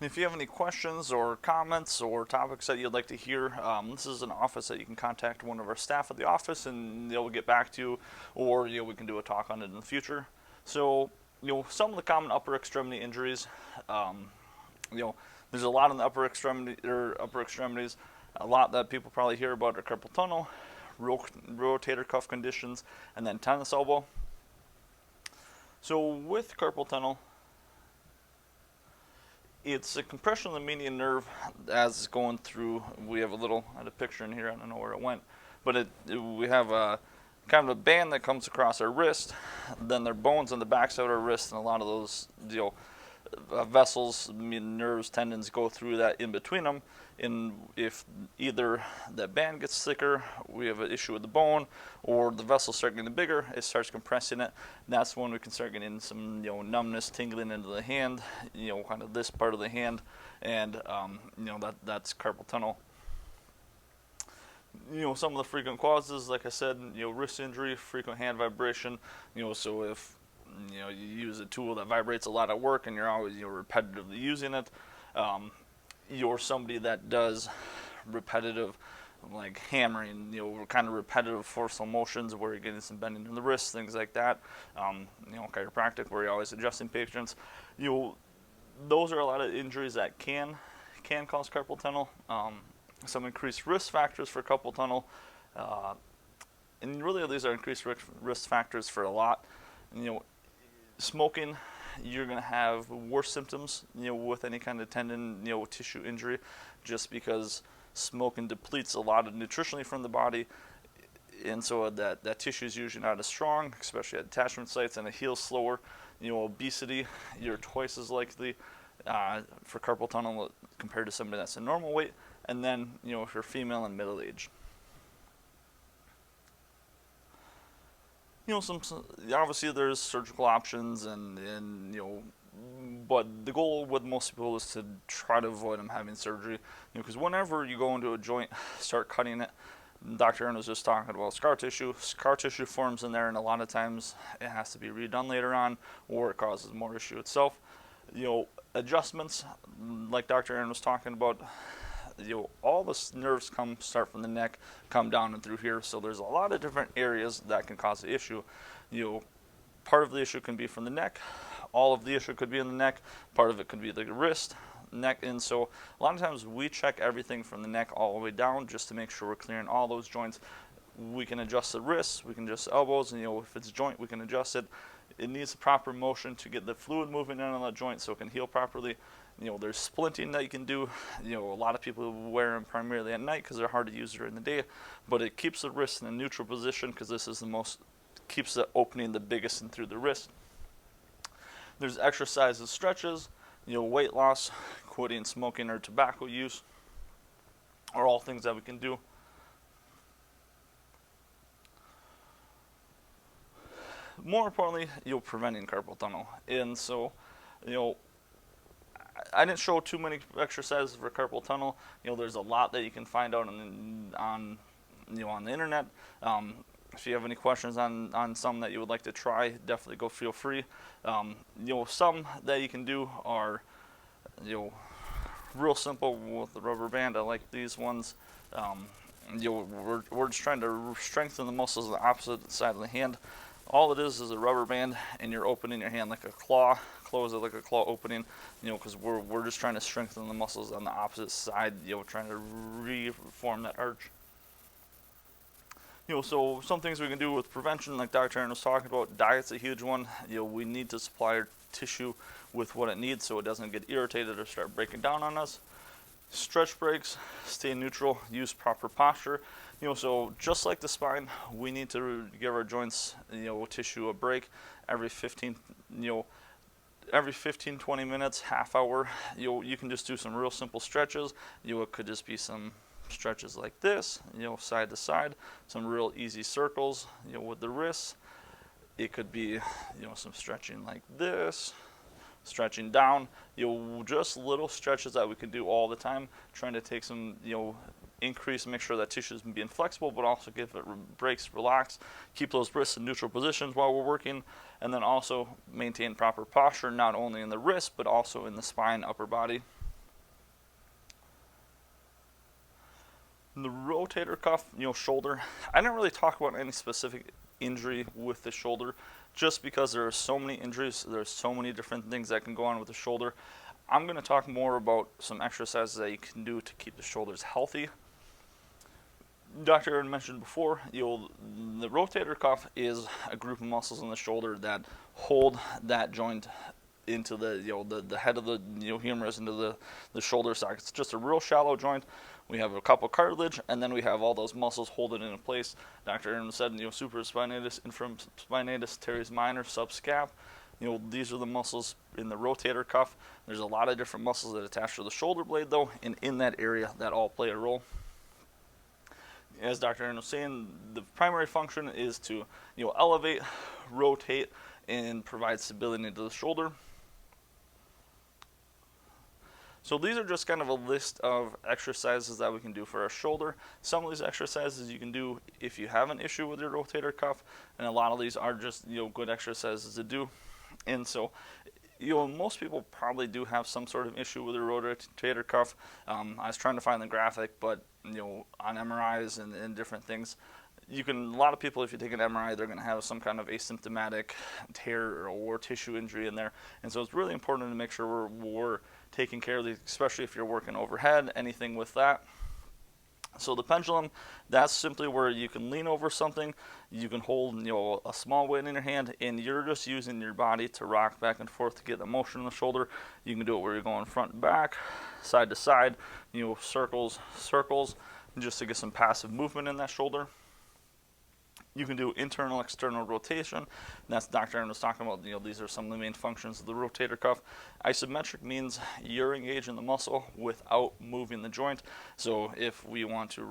If you have any questions or comments or topics that you'd like to hear, this is an office that you can contact one of our staff at the office, and they'll get back to you, or we can do a talk on it in the future. So, some of the common upper extremity injuries, um, you know, there's a lot in the upper extremities. A lot that people probably hear about are carpal tunnel, rotator cuff conditions, and then tennis elbow. So with carpal tunnel, it's a compression of the median nerve as it's going through. We have I had a picture in here. I don't know where it went, but we have a kind of a band that comes across our wrist. Then there are bones on the backside of our wrist, and a lot of those vessels, nerves, tendons go through that in between them. And if either that band gets thicker, we have an issue with the bone, or the vessels start getting bigger, it starts compressing it. And that's when we can start getting some numbness, tingling into the hand, kind of this part of the hand, and that's carpal tunnel. Some of the frequent causes, like I said, wrist injury, frequent hand vibration. So if you use a tool that vibrates a lot at work and you're always repetitively using it, you're somebody that does repetitive like hammering, kind of repetitive forceful motions where you're getting some bending in the wrists, things like that. Chiropractic where you're always adjusting patients. Those are a lot of injuries that can cause carpal tunnel. Some increased risk factors for carpal tunnel, and really these are increased risk factors for a lot. Smoking, you're going to have worse symptoms, with any kind of tendon, tissue injury, just because smoking depletes a lot of nutritionally from the body, and so that tissue is usually not as strong, especially at attachment sites, and it heals slower. Obesity, you're twice as likely for carpal tunnel compared to somebody that's a normal weight, and then, if you're female and middle age. Obviously there's surgical options but the goal with most people is to try to avoid them having surgery, because whenever you go into a joint, start cutting it, Dr. Aaron was just talking about scar tissue forms in there, and a lot of times it has to be redone later on, or it causes more issue itself. Adjustments, like Dr. Aaron was talking about, all the nerves start from the neck, come down and through here. So there's a lot of different areas that can cause the issue. Part of the issue can be from the neck. All of the issue could be in the neck. Part of it could be the wrist, neck, and so a lot of times we check everything from the neck all the way down just to make sure we're clearing all those joints. We can adjust the wrists, we can adjust the elbows, and if it's a joint, we can adjust it. It needs proper motion to get the fluid moving in on the joint so it can heal properly. There's splinting that you can do. A lot of people wear them primarily at night because they're hard to use during the day, but it keeps the wrist in a neutral position because this is keeps the opening the biggest and through the wrist. There's exercises, stretches, weight loss, quitting smoking or tobacco use are all things that we can do. More importantly, preventing carpal tunnel. And so, I didn't show too many exercises for carpal tunnel. There's a lot that you can find out on the internet. If you have any questions on some that you would like to try, definitely go feel free. Some that you can do are, real simple with the rubber band. I like these ones. We're just trying to strengthen the muscles of the opposite side of the hand. All it is a rubber band, and you're opening your hand like a claw, close it like a claw opening, because we're just trying to strengthen the muscles on the opposite side, trying to reform that arch. So some things we can do with prevention, like Dr. Aaron was talking about, diet's a huge one. We need to supply our tissue with what it needs so it doesn't get irritated or start breaking down on us. Stretch breaks, stay neutral, use proper posture. So just like the spine, we need to give our joints, tissue a break every 15, 20 minutes, half hour. You can just do some real simple stretches. It could just be some stretches like this, side to side, some real easy circles, with the wrists. It could be, some stretching like this, stretching down, just little stretches that we can do all the time, trying to take some, increase, make sure that tissue is being flexible, but also give it breaks, relax, keep those wrists in neutral positions while we're working, and then also maintain proper posture, not only in the wrist, but also in the spine, upper body. The rotator cuff, shoulder. I didn't really talk about any specific injury with the shoulder, just because there are so many injuries. There's so many different things that can go on with the shoulder. I'm going to talk more about some exercises that you can do to keep the shoulders healthy. Dr. Aaron mentioned before, the rotator cuff is a group of muscles in the shoulder that hold that joint into the head of the humerus into the shoulder socket. It's just a real shallow joint. We have a couple cartilage, and then we have all those muscles holding it in place. Dr. Aaron said, supraspinatus, infraspinatus, teres minor, subscap. These are the muscles in the rotator cuff. There's a lot of different muscles that attach to the shoulder blade, though, and in that area that all play a role. As Dr. Aaron was saying, the primary function is to elevate, rotate, and provide stability to the shoulder. So these are just kind of a list of exercises that we can do for our shoulder. Some of these exercises you can do if you have an issue with your rotator cuff, and a lot of these are just good exercises to do. And so most people probably do have some sort of issue with their rotator cuff. I was trying to find the graphic, but on MRIs and different things, a lot of people, if you take an MRI, they're going to have some kind of asymptomatic tear or tissue injury in there. And so it's really important to make sure we're taking care of these, especially if you're working overhead, anything with that. So the pendulum, that's simply where you can lean over something, you can hold a small weight in your hand, and you're just using your body to rock back and forth to get the motion in the shoulder. You can do it where you're going front and back, side to side, circles, just to get some passive movement in that shoulder. You can do internal, external rotation. That's Dr. Aaron was talking about. These are some of the main functions of the rotator cuff. Isometric means you're engaging the muscle without moving the joint. So if we want to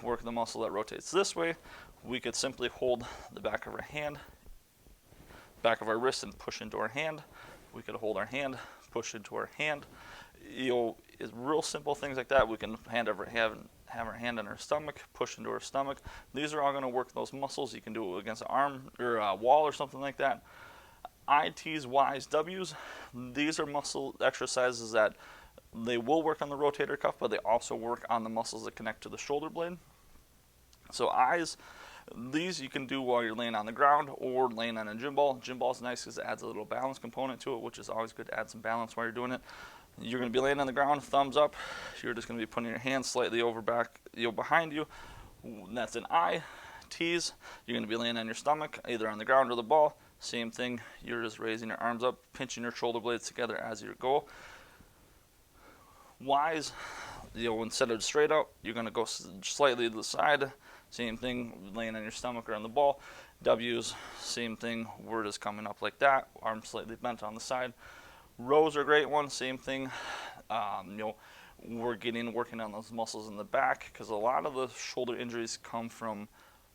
work the muscle that rotates this way, we could simply hold the back of our wrist and push into our hand. We could hold our hand, push into our hand. It's real simple things like that. We can have our hand on our stomach, push into our stomach. These are all going to work those muscles. You can do it against an arm or a wall or something like that. ITs, Ys, Ws, these are muscle exercises that they will work on the rotator cuff, but they also work on the muscles that connect to the shoulder blade. So Is, these you can do while you're laying on the ground or laying on a gym ball. Gym ball is nice because it adds a little balance component to it, which is always good to add some balance while you're doing it. You're going to be laying on the ground, thumbs up. You're just going to be putting your hands slightly over back, behind you. That's an I. T's, you're going to be laying on your stomach, either on the ground or the ball. Same thing. You're just raising your arms up, pinching your shoulder blades together as you go. Y's, instead of straight out, you're going to go slightly to the side. Same thing, laying on your stomach or on the ball. W's, same thing. We're just coming up like that, arms slightly bent on the side. Rows are a great one, same thing. We're working on those muscles in the back, because a lot of the shoulder injuries come from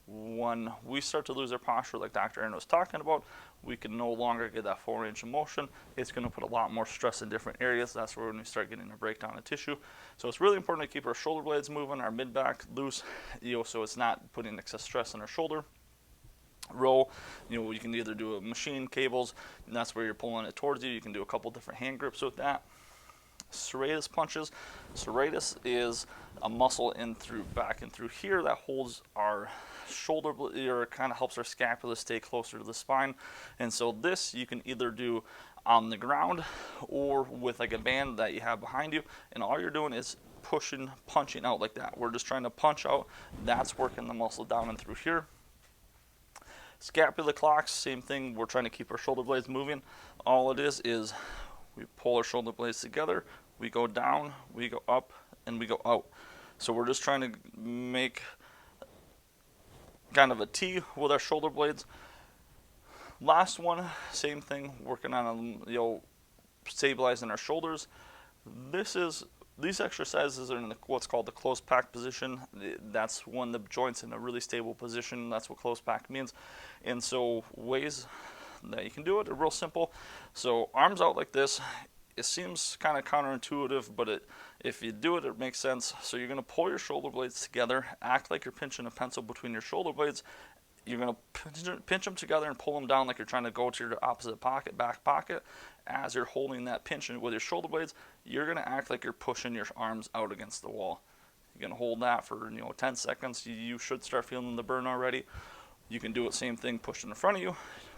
when we start to lose our posture, like Dr. Aaron was talking about. We can no longer get that full range of motion. It's going to put a lot more stress in different areas. That's where when we start getting a breakdown of tissue. So it's really important to keep our shoulder blades moving, our mid-back loose, so it's not putting excess stress on our shoulder. Row, you can either do a machine cables, and that's where you're pulling it towards you. You can do a couple different hand grips with that. Serratus punches. Serratus is a muscle back and through here that holds our shoulder, or kind of helps our scapula stay closer to the spine. And so this you can either do on the ground or with like a band that you have behind you, and all you're doing is punching out like that. We're just trying to punch out. That's working the muscle down and through here. Scapula clocks, same thing. We're trying to keep our shoulder blades moving. All it is we pull our shoulder blades together, we go down, we go up, and we go out. So we're just trying to make kind of a T with our shoulder blades. Last one, same thing, working on stabilizing our shoulders. These exercises are in what's called the close pack position. That's when the joint's in a really stable position. That's what close pack means. And so ways that you can do it are real simple. So arms out like this. It seems kind of counterintuitive, but if you do it, it makes sense. So you're going to pull your shoulder blades together, act like you're pinching a pencil between your shoulder blades. You're going to pinch them together and pull them down like you're trying to go to your opposite pocket, back pocket. As you're holding that pinch with your shoulder blades, you're going to act like you're pushing your arms out against the wall. You can hold that for 10 seconds. You should start feeling the burn already. You can do it same thing, push in front of you,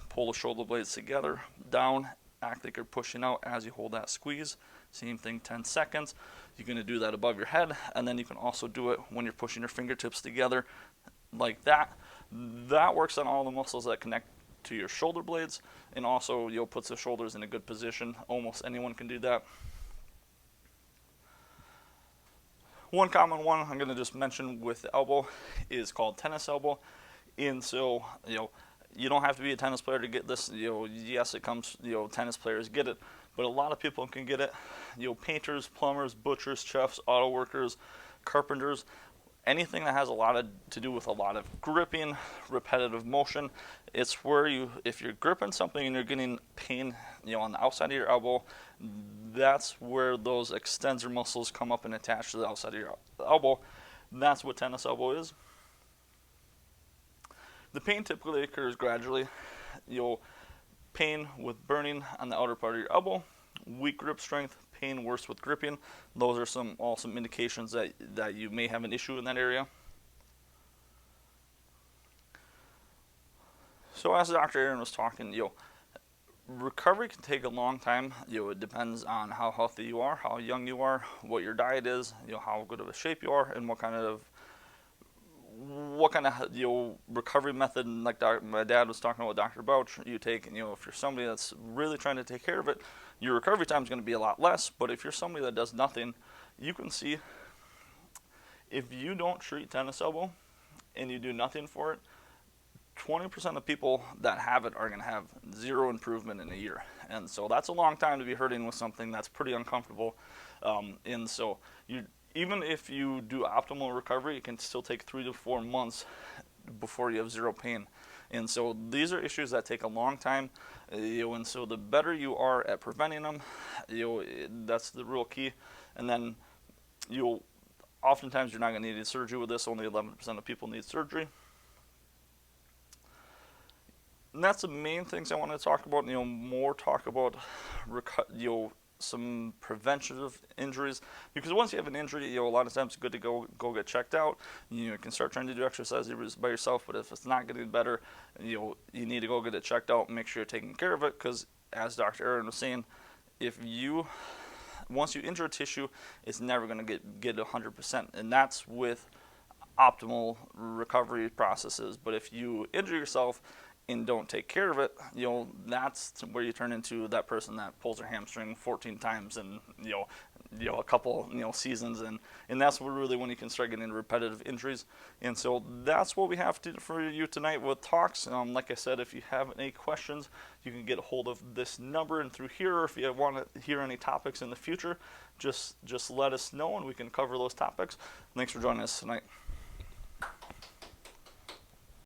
pull the shoulder blades together, down, act like you're pushing out as you hold that squeeze. Same thing, 10 seconds. You're going to do that above your head, and then you can also do it when you're pushing your fingertips together like that. That works on all the muscles that connect to your shoulder blades, and also puts the shoulders in a good position. Almost anyone can do that. One common one I'm going to just mention with the elbow is called tennis elbow. And so, you don't have to be a tennis player to get this. Yes, it comes, tennis players get it, but a lot of people can get it. Painters, plumbers, butchers, chefs, auto workers, carpenters, anything that has a lot to do with a lot of gripping, repetitive motion. It's where if you're gripping something and you're getting pain, on the outside of your elbow, that's where those extensor muscles come up and attach to the outside of your elbow. That's what tennis elbow is. The pain typically occurs gradually. Pain with burning on the outer part of your elbow, weak grip strength, pain worse with gripping. Those are some indications that you may have an issue in that area. So as Dr. Aaron was talking, recovery can take a long time. It depends on how healthy you are, how young you are, what your diet is, how good of a shape you are, and what kind of recovery method, like my dad was talking about Dr. Bouch, you take. If you're somebody that's really trying to take care of it, your recovery time is going to be a lot less. But if you're somebody that does nothing, you can see if you don't treat tennis elbow and you do nothing for it, 20% of people that have it are going to have zero improvement in a year. And so that's a long time to be hurting with something that's pretty uncomfortable. And so even if you do optimal recovery, it can still take 3 to 4 months before you have zero pain. And so these are issues that take a long time, and so the better you are at preventing them, that's the real key. And then oftentimes you're not going to need surgery with this. Only 11% of people need surgery. And that's the main things I want to talk about. More talk about some preventative injuries, because once you have an injury, a lot of times it's good to go get checked out. You can start trying to do exercise by yourself, but if it's not getting better, you need to go get it checked out and make sure you're taking care of it. Because as Dr. Aaron was saying, once you injure a tissue, it's never going to get 100%, and that's with optimal recovery processes. But if you injure yourself and don't take care of it, that's where you turn into that person that pulls their hamstring 14 times in a couple seasons, and that's really when you can start getting into repetitive injuries. And so that's what we have for you tonight with talks. Like I said, if you have any questions, you can get a hold of this number and through here, or if you want to hear any topics in the future, just let us know and we can cover those topics. Thanks for joining us tonight.